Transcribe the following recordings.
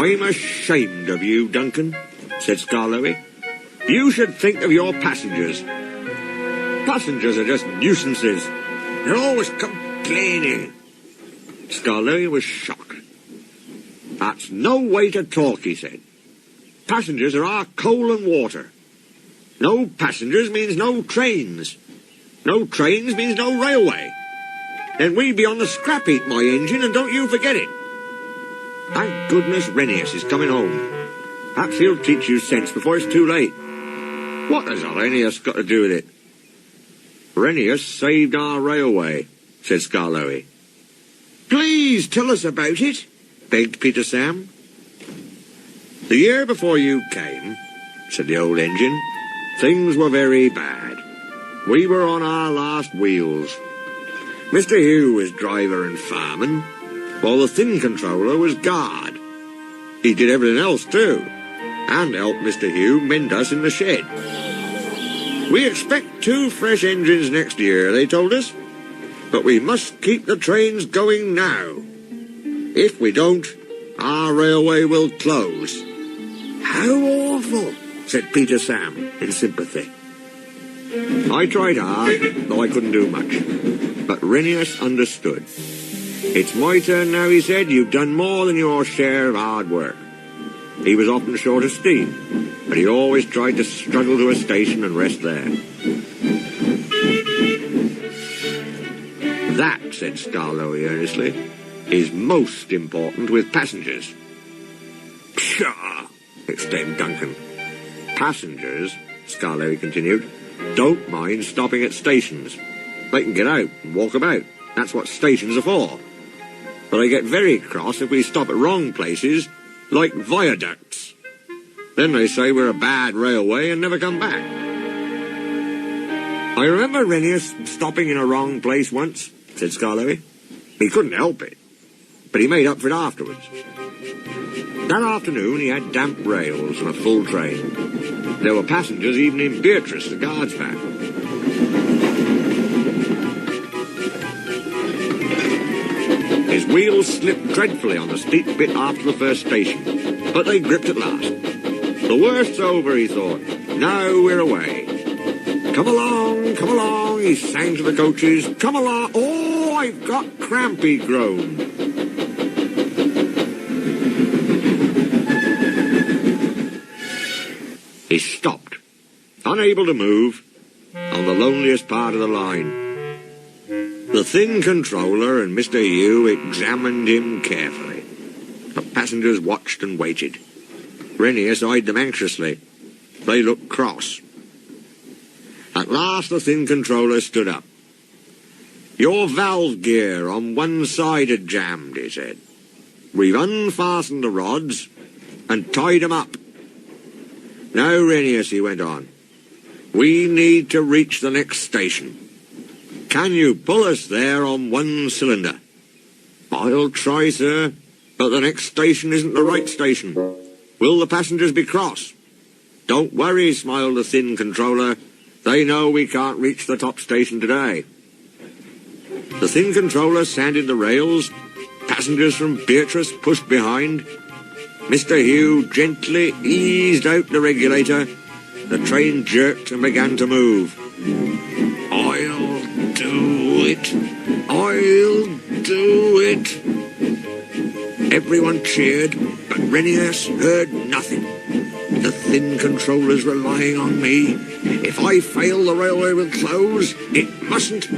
I'm ashamed of you, Duncan, said Skarloey. You should think of your passengers. Passengers are just nuisances. They're always complaining. Skarloey was shocked. That's no way to talk, he said. Passengers are our coal and water. No passengers means no trains. No trains means no railway. Then we'd be on the scrap heap, my engine, and don't you forget it. Thank goodness Rheneas is coming home. Perhaps he'll teach you sense before it's too late. What has Rheneas got to do with it? Rheneas saved our railway, said Skarloey. Please tell us about it, begged Peter Sam. The year before you came, said the old engine, things were very bad. We were on our last wheels. Mr. Hugh was driver and fireman, while the thin controller was guard. He did everything else too, and helped Mr. Hugh mend us in the shed. We expect 2 fresh engines next year, they told us, but we must keep the trains going now. If we don't, our railway will close. How awful, said Peter Sam in sympathy. I tried hard, though I couldn't do much, but Rheneas understood. It's my turn now, he said. You've done more than your share of hard work. He was often short of steam, but he always tried to struggle to a station and rest there. That, said Skarloey earnestly, is most important with passengers. Pshaw, exclaimed Duncan. Passengers, Skarloey continued, don't mind stopping at stations. They can get out and walk about. That's what stations are for. But they get very cross if we stop at wrong places, like viaducts. Then they say we're a bad railway and never come back. I remember Rheneas stopping in a wrong place once, said Skarloey. He couldn't help it, but he made up for it afterwards. That afternoon he had damp rails and a full train. There were passengers even in Beatrice, the guard's van. His wheels slipped dreadfully on the steep bit after the first station, but they gripped at last. The worst's over, he thought. Now we're away. Come along, he sang to the coaches. Come along. Oh, I've got cramp, he groaned. He stopped, unable to move, on the loneliest part of the line. The thin controller and Mr. Hugh examined him carefully. The passengers watched and waited. Rheneas eyed them anxiously. They looked cross. At last the thin controller stood up. Your valve gear on one side had jammed, he said. We've unfastened the rods and tied them up. Now, Rheneas, he went on, we need to reach the next station. Can you pull us there on one cylinder? I'll try, sir, but the next station isn't the right station. Will the passengers be cross? Don't worry, smiled the thin controller. They know we can't reach the top station today. The thin controller sanded the rails. Passengers from Beatrice pushed behind. Mr. Hugh gently eased out the regulator. The train jerked and began to move. I'll do it. I'll do it. Everyone cheered, but Rheneas heard nothing. The thin controller's relying on me. If I fail, the railway will close. It mustn't.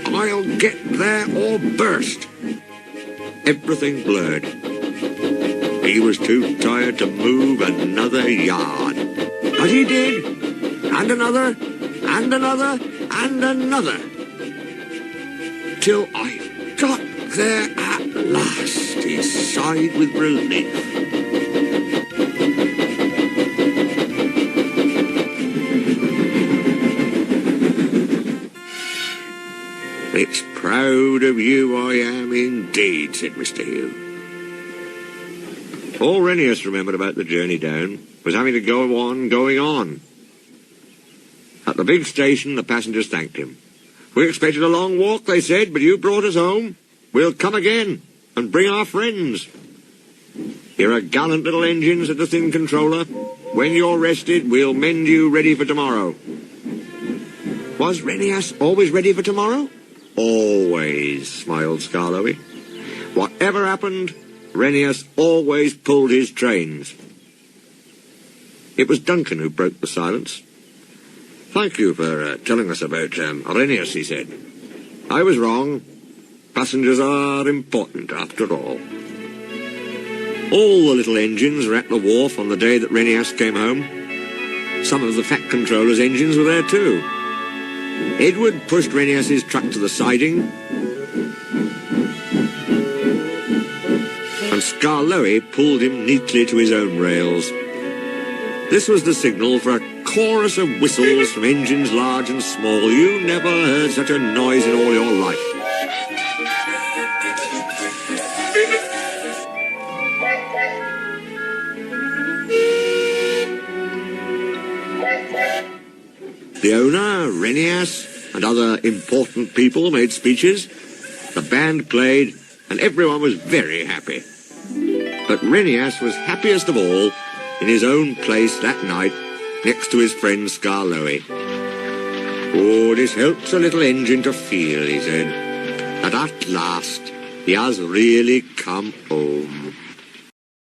I'll get there or burst. Everything blurred. He was too tired to move another yard. But he did. And another, and another, and another. Till I got there at last, he sighed with relief. It's proud of you I am indeed, said Mr. Hugh. All Rheneas remembered about the journey down was having to go on going on. At the big station, the passengers thanked him. We expected a long walk, they said, but you brought us home. We'll come again and bring our friends. You're a gallant little engine, said the thin controller. When you're rested, we'll mend you ready for tomorrow. Was Rheneas always ready for tomorrow? Always, smiled Skarloey. Whatever happened, Rheneas always pulled his trains. It was Duncan who broke the silence. Thank you for telling us about Rheneas, he said. I was wrong. Passengers are important, after all. All the little engines were at the wharf on the day that Rheneas came home. Some of the Fat Controller's engines were there too. Edward pushed Rheneas's truck to the siding, and Skarloey pulled him neatly to his own rails. This was the signal for a chorus of whistles from engines large and small. You never heard such a noise in all your life. The owner, Rheneas, and other important people made speeches. The band played, and everyone was very happy. But Rheneas was happiest of all in his own place that night, next to his friend Skarloey. Oh, this helps a little engine to feel, he said, that at last he has really come home.